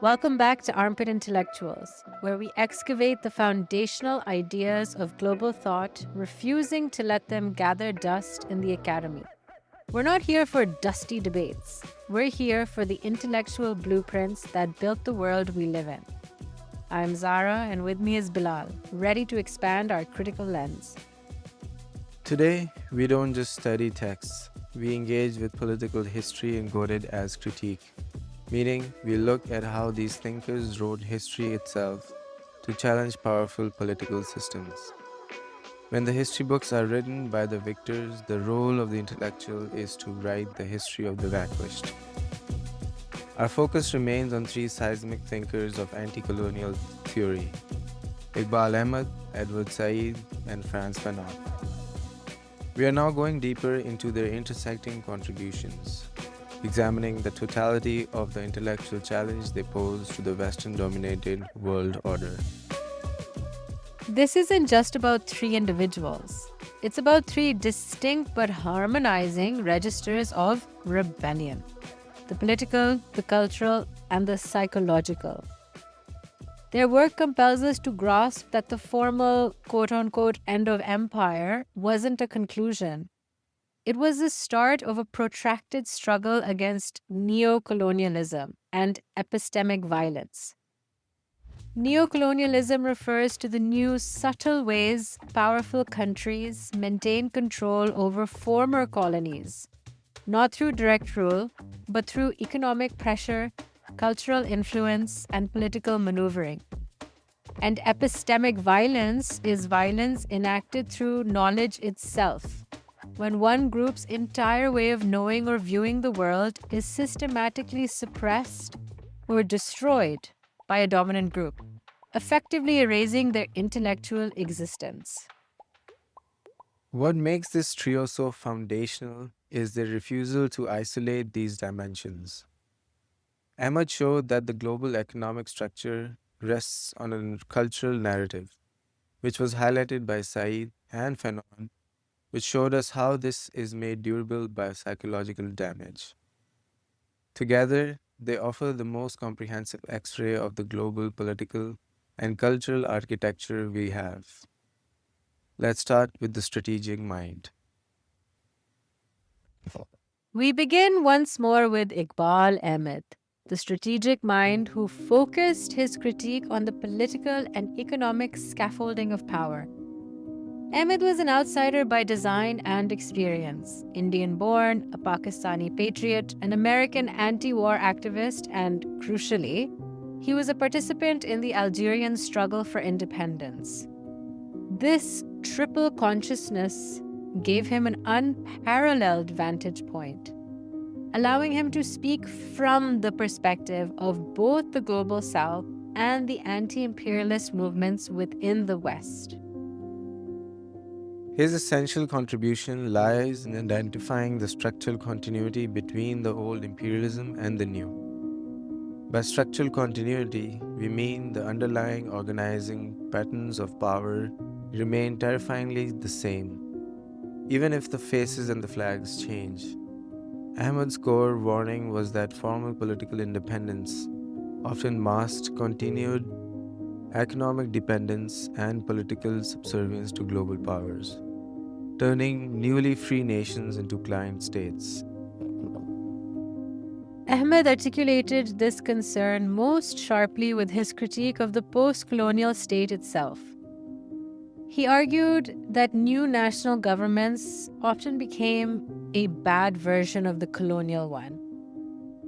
Welcome back to Armpit Intellectuals, where we excavate the foundational ideas of global thought, refusing to let them gather dust in the academy. We're not here for dusty debates. We're here for the intellectual blueprints that built the world we live in. I'm Zara, and with me is Bilal, ready to expand our critical lens. Today, we don't just study texts, we engage with political history encoded as critique, meaning we look at how these thinkers wrote history itself to challenge powerful political systems. When the history books are written by the victors, the role of the intellectual is to write the history of the vanquished. Our focus remains on three seismic thinkers of anti-colonial theory: Eqbal Ahmad, Edward Said, and Frantz Fanon. We are now going deeper into their intersecting contributions, examining the totality of the intellectual challenge they pose to the Western-dominated world order. This isn't just about three individuals. It's about three distinct but harmonizing registers of rebellion: the political, the cultural, and the psychological. Their work compels us to grasp that the formal quote unquote end of empire wasn't a conclusion. It was the start of a protracted struggle against neo-colonialism and epistemic violence. Neo-colonialism refers to the new subtle ways powerful countries maintain control over former colonies, not through direct rule, but through economic pressure, cultural influence, and political maneuvering. And epistemic violence is violence enacted through knowledge itself, when one group's entire way of knowing or viewing the world is systematically suppressed or destroyed by a dominant group, effectively erasing their intellectual existence. What makes this trio so foundational is their refusal to isolate these dimensions. Ahmad showed that the global economic structure rests on a cultural narrative, which was highlighted by Said and Fanon, which showed us how this is made durable by psychological damage. Together, they offer the most comprehensive X ray of the global political and cultural architecture we have. Let's start with the strategic mind. We begin once more with Iqbal Ahmad, the strategic mind who focused his critique on the political and economic scaffolding of power. Ahmed was an outsider by design and experience, Indian born, a Pakistani patriot, an American anti war activist, and, crucially, he was a participant in the Algerian struggle for independence. This triple consciousness gave him an unparalleled vantage point, allowing him to speak from the perspective of both the global South and the anti imperialist movements within the West. His essential contribution lies in identifying the structural continuity between the old imperialism and the new. By structural continuity, we mean the underlying organizing patterns of power remain terrifyingly the same, even if the faces and the flags change. Ahmad's core warning was that formal political independence often masked continued economic dependence and political subservience to global powers, turning newly free nations into client states. Ahmed articulated this concern most sharply with his critique of the post-colonial state itself. He argued that new national governments often became a bad version of the colonial one,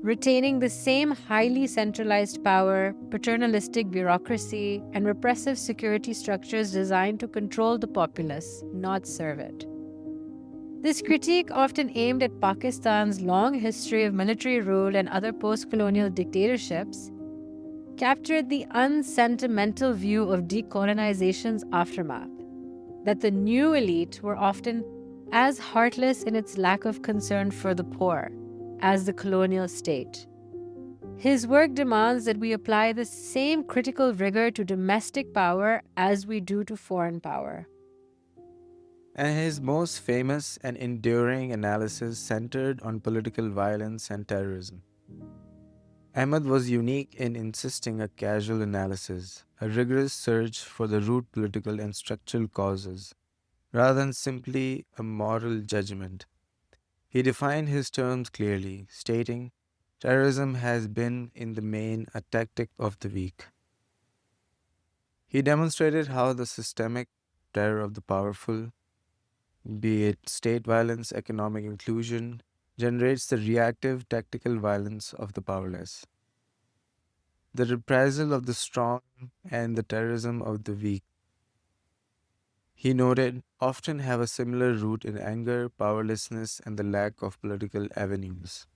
retaining the same highly centralized power, paternalistic bureaucracy, and repressive security structures designed to control the populace, not serve it. This critique, often aimed at Pakistan's long history of military rule and other post-colonial dictatorships, captured the unsentimental view of decolonization's aftermath, that the new elite were often as heartless in its lack of concern for the poor as the colonial state. His work demands that we apply the same critical rigor to domestic power as we do to foreign power. And his most famous and enduring analysis centered on political violence and terrorism. Ahmad was unique in insisting a casual analysis, a rigorous search for the root political and structural causes, rather than simply a moral judgment. He defined his terms clearly, stating, terrorism has been, in the main, a tactic of the weak. He demonstrated how the systemic terror of the powerful, be it state violence, economic inclusion, generates the reactive tactical violence of the powerless. The reprisal of the strong and the terrorism of the weak, he noted, often have a similar root in anger, powerlessness, and the lack of political avenues.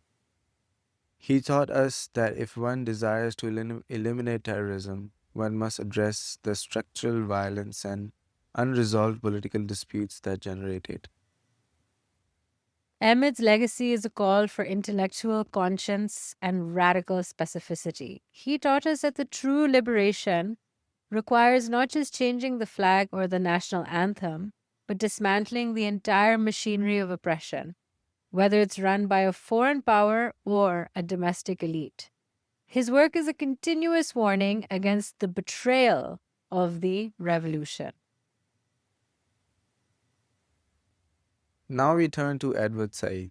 He taught us that if one desires to eliminate terrorism, one must address the structural violence and unresolved political disputes that generate it. Ahmed's legacy is a call for intellectual conscience and radical specificity. He taught us that the true liberation requires not just changing the flag or the national anthem, but dismantling the entire machinery of oppression, whether it's run by a foreign power or a domestic elite. His work is a continuous warning against the betrayal of the revolution. Now we turn to Edward Said,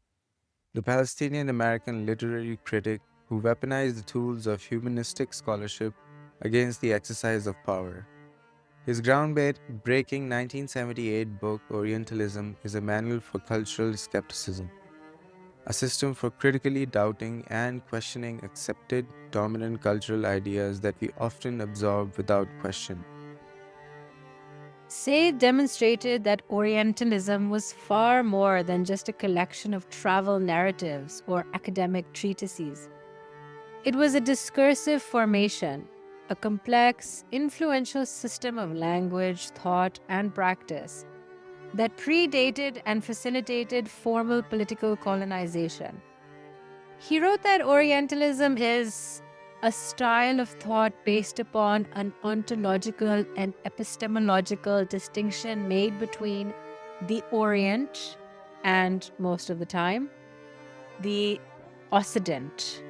the Palestinian American literary critic who weaponized the tools of humanistic scholarship against the exercise of power. His groundbreaking 1978 book, Orientalism, is a manual for cultural skepticism, a system for critically doubting and questioning accepted dominant cultural ideas that we often absorb without question. Said demonstrated that Orientalism was far more than just a collection of travel narratives or academic treatises. It was a discursive formation, a complex, influential system of language, thought, and practice that predated and facilitated formal political colonization. He wrote that Orientalism is a style of thought based upon an ontological and epistemological distinction made between the Orient and, most of the time, the Occident.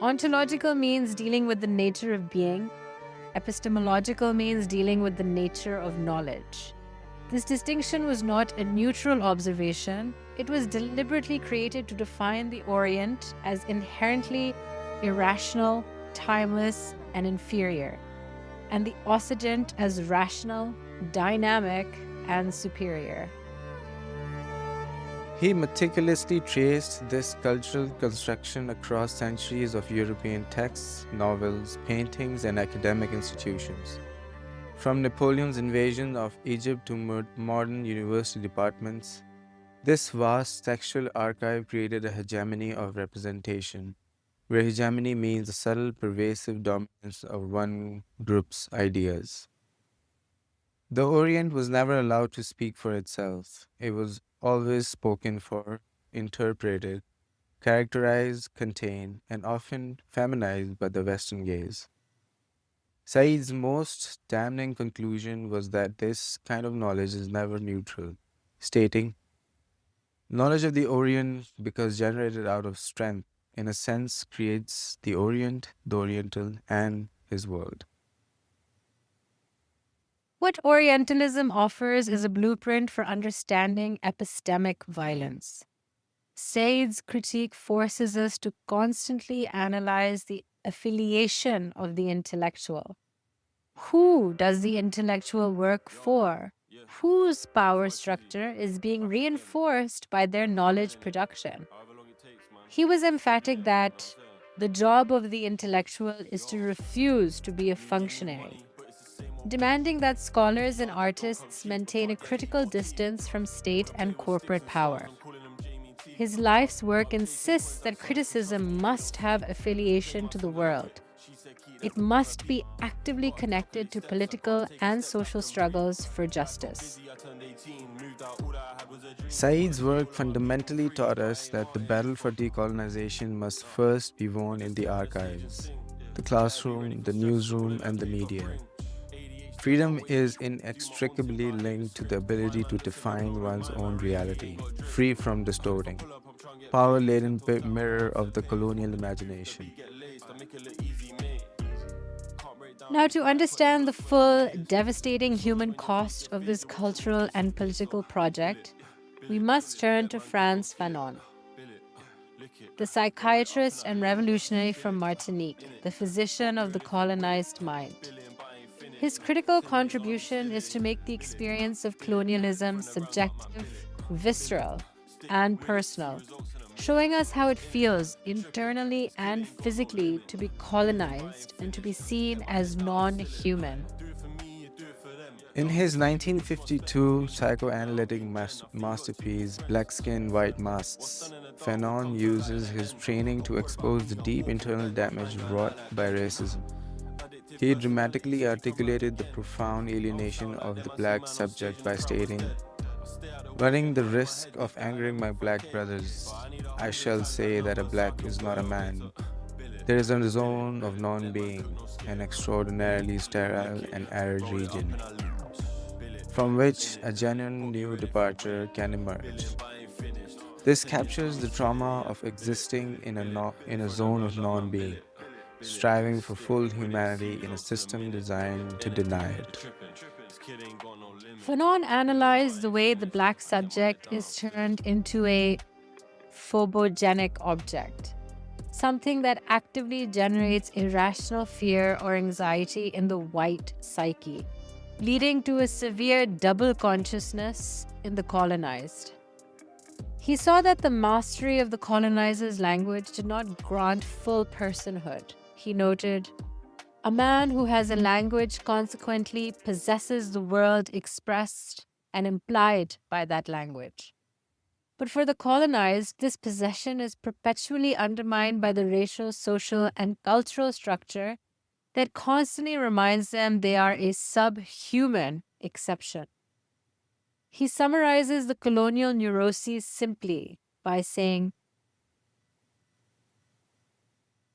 Ontological means dealing with the nature of being, epistemological means dealing with the nature of knowledge. This distinction was not a neutral observation, it was deliberately created to define the Orient as inherently irrational, timeless, and inferior, and the Occident as rational, dynamic, and superior. He meticulously traced this cultural construction across centuries of European texts, novels, paintings, and academic institutions. From Napoleon's invasion of Egypt to modern university departments, this vast textual archive created a hegemony of representation, where hegemony means the subtle, pervasive dominance of one group's ideas. The Orient was never allowed to speak for itself. It was always spoken for, interpreted, characterized, contained, and often feminized by the Western gaze. Said's most damning conclusion was that this kind of knowledge is never neutral, stating, knowledge of the Orient, because generated out of strength, in a sense creates the Orient, the Oriental, and his world. What Orientalism offers is a blueprint for understanding epistemic violence. Said's critique forces us to constantly analyze the affiliation of the intellectual. Who does the intellectual work for? Whose power structure is being reinforced by their knowledge production? He was emphatic that the job of the intellectual is to refuse to be a functionary, demanding that scholars and artists maintain a critical distance from state and corporate power. His life's work insists that criticism must have affiliation to the world. It must be actively connected to political and social struggles for justice. Said's work fundamentally taught us that the battle for decolonization must first be won in the archives, the classroom, the newsroom, and the media. Freedom is inextricably linked to the ability to define one's own reality, free from distorting, power-laden mirror of the colonial imagination. Now, to understand the full, devastating human cost of this cultural and political project, we must turn to Frantz Fanon, the psychiatrist and revolutionary from Martinique, the physician of the colonized mind. His critical contribution is to make the experience of colonialism subjective, visceral, and personal, showing us how it feels internally and physically to be colonized and to be seen as non human. In his 1952 psychoanalytic masterpiece, Black Skin, White Masks, Fanon uses his training to expose the deep internal damage wrought by racism. He dramatically articulated the profound alienation of the black subject by stating, running the risk of angering my black brothers, I shall say that a black is not a man. There is a zone of non being, an extraordinarily sterile and arid region, from which a genuine new departure can emerge. This captures the trauma of existing in a zone of non being, striving for full humanity in a system designed to deny it. Fanon analyzed the way the black subject is turned into a phobogenic object, something that actively generates irrational fear or anxiety in the white psyche, leading to a severe double consciousness in the colonized. He saw that the mastery of the colonizer's language did not grant full personhood. He noted, a man who has a language consequently possesses the world expressed and implied by that language. But for the colonized, this possession is perpetually undermined by the racial, social, and cultural structure that constantly reminds them they are a subhuman exception. He summarizes the colonial neuroses simply by saying,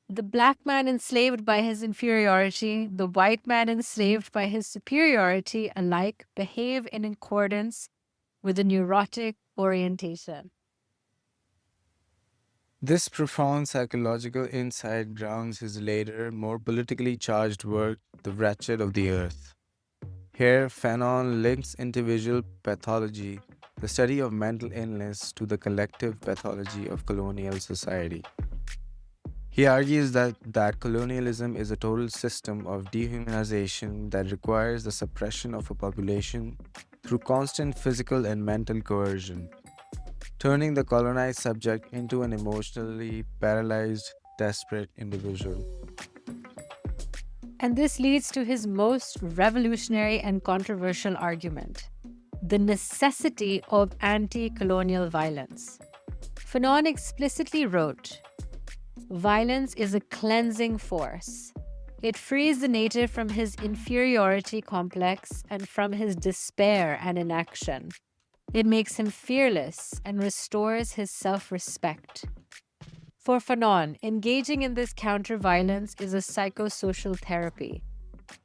the black man enslaved by his inferiority, the white man enslaved by his superiority alike behave in accordance with a neurotic orientation. This profound psychological insight grounds his later, more politically charged work, The Wretched of the Earth. Here, Fanon links individual pathology, the study of mental illness, to the collective pathology of colonial society. He argues that colonialism is a total system of dehumanization that requires the suppression of a population through constant physical and mental coercion, turning the colonized subject into an emotionally paralyzed, desperate individual. And this leads to his most revolutionary and controversial argument, the necessity of anti-colonial violence. Fanon explicitly wrote, violence is a cleansing force. It frees the native from his inferiority complex and from his despair and inaction. It makes him fearless and restores his self-respect. For Fanon, engaging in this counter-violence is a psychosocial therapy.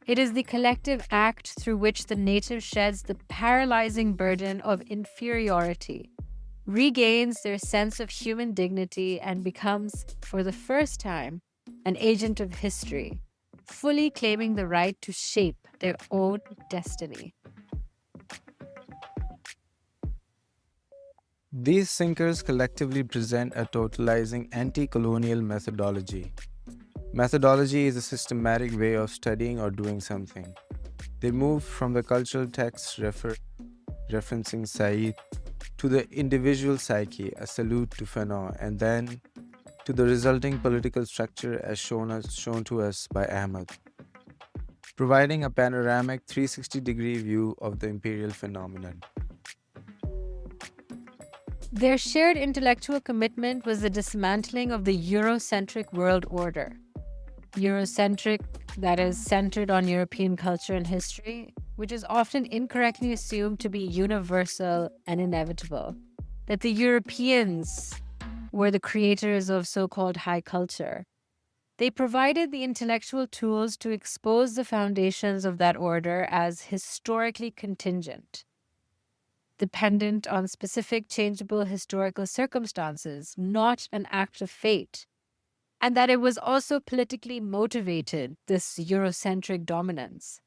It is the collective act through which the native sheds the paralyzing burden of inferiority, regains their sense of human dignity, and becomes, for the first time, an agent of history, fully claiming the right to shape their own destiny. These thinkers collectively present a totalizing anti-colonial methodology. Methodology is a systematic way of studying or doing something. They move from the cultural text referencing Said to the individual psyche, a salute to Fanon, and then to the resulting political structure as shown to us by Ahmad, providing a panoramic 360-degree view of the imperial phenomenon. Their shared intellectual commitment was the dismantling of the Eurocentric world order. Eurocentric, that is, centered on European culture and history, which is often incorrectly assumed to be universal and inevitable. That the Europeans were the creators of so-called high culture. They provided the intellectual tools to expose the foundations of that order as historically contingent, dependent on specific changeable historical circumstances, not an act of fate. and that it was also politically motivated, this Eurocentric dominance.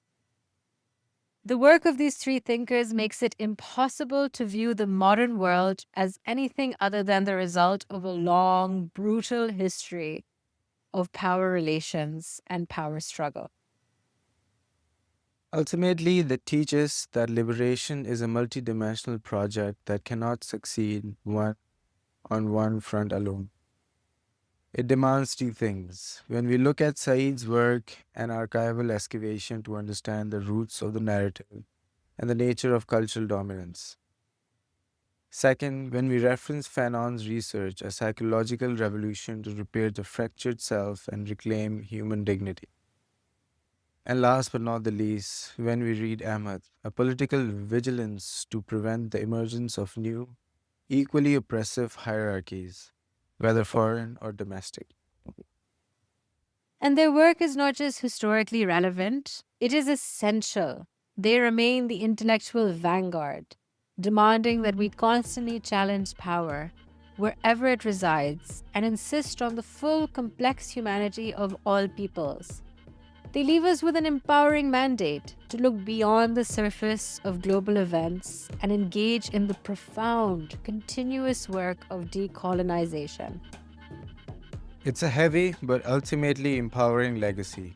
The work of these three thinkers makes it impossible to view the modern world as anything other than the result of a long, brutal history of power relations and power struggle. Ultimately, they teach us that liberation is a multidimensional project that cannot succeed on one front alone. It demands two things. When we look at Said's work and archival excavation to understand the roots of the narrative and the nature of cultural dominance. Second, when we reference Fanon's research, a psychological revolution to repair the fractured self and reclaim human dignity. And last but not the least, when we read Ahmad, a political vigilance to prevent the emergence of new, equally oppressive hierarchies, whether foreign or domestic. And their work is not just historically relevant, it is essential. They remain the intellectual vanguard, demanding that we constantly challenge power wherever it resides and insist on the full complex humanity of all peoples. They leave us with an empowering mandate to look beyond the surface of global events and engage in the profound, continuous work of decolonization. It's a heavy but ultimately empowering legacy.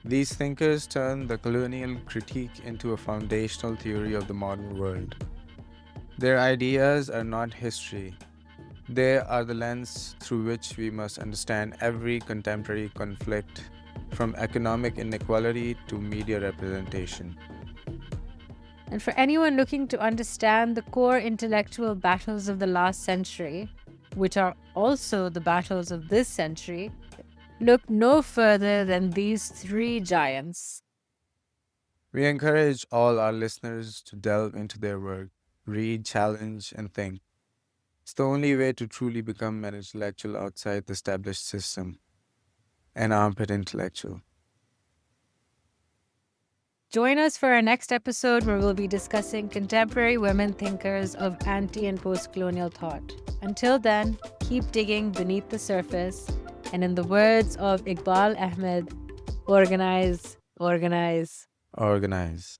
These thinkers turn the colonial critique into a foundational theory of the modern world. Their ideas are not history, they are the lens through which we must understand every contemporary conflict, from economic inequality to media representation. And for anyone looking to understand the core intellectual battles of the last century, which are also the battles of this century, look no further than these three giants. We encourage all our listeners to delve into their work, read, challenge, and think. It's the only way to truly become an intellectual outside the established system, an armpit intellectual. Join us for our next episode where we'll be discussing contemporary women thinkers of anti and post colonial thought. Until then, keep digging beneath the surface, and in the words of Eqbal Ahmad, organize, organize. Organize.